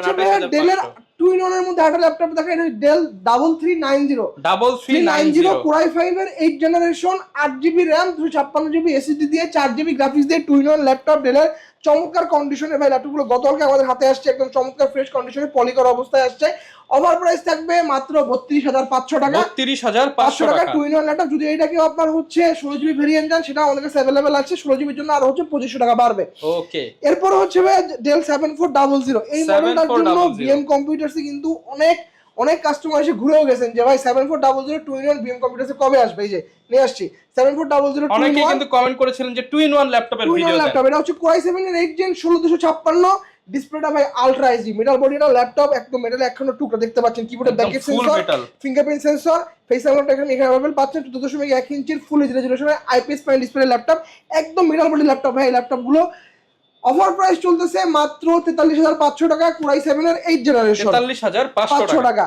হচ্ছে ডেলের 2 in 1 এর মধ্যে একটা ল্যাপটপ দেখেন, এটা ডেল 3390 Core i5 এর 8 generation, 8GB RAM, 256GB SSD দিয়ে 4GB গ্রাফিক্স দিয়ে 2 in 1 ল্যাপটপ ডেলের। চমৎকার কন্ডিশনে ভাই ল্যাপটপগুলো গতকালকে আমাদের হাতে আসছে, একদম চমৎকার ফ্রেশ কন্ডিশনে পলি করা অবস্থায় আসছে। অফার প্রাইস থাকবে মাত্র 32500 টাকা। 32500 টাকা 2 in 1 ল্যাপটপ। যদি এটাকে আপনার হচ্ছে 16GB ভেরিয়েন্ট যান, সেটা আমাদের কাছে अवेलेबल আছে। 16GB এর জন্য আর হচ্ছে 2500 টাকা বাড়বে। ওকে, এরপর হচ্ছে ভাই ডেল 7400। এই মডেলটার জন্য বিএম কম্পিউটারসে কিন্তু অনেক কাস্টমার এসে ঘুরেও গেছেন যে ভাই 7400 2 in 1 বিএম কম্পিউটারসে কবে আসবে। এই যে নিয়ে আসছি 7400 অনেকে কিন্তু কমেন্ট করেছিলেন যে 2 in 1 ল্যাপটপের ভিডিও দেন। ল্যাপটপ এটা হচ্ছে Core i7 এর 8 Gen 16256। ডিসপ্লেটা ভাই আলট্রা এইচডি, মেটাল বডিটা ল্যাপটপ, একদম মেটালে একখানা টুকরা দেখতে পাচ্ছেন। কিবোর্ডের backlit sensor, fingerprint sensor, face unlock এখানে अवेलेबल পাচ্ছেন। 14.1 ইঞ্চির ফুল এইচডি রেজোলিউশনের আইপিএস প্যানেল ডিসপ্লে ল্যাপটপ, একদম মেটাল বডি ল্যাপটপ ভাই। এই ল্যাপটপগুলো অফার প্রাইস চলতেছে মাত্র 43500 টাকা। Core i7 এর 8 জেনারেশন 43500 টাকা।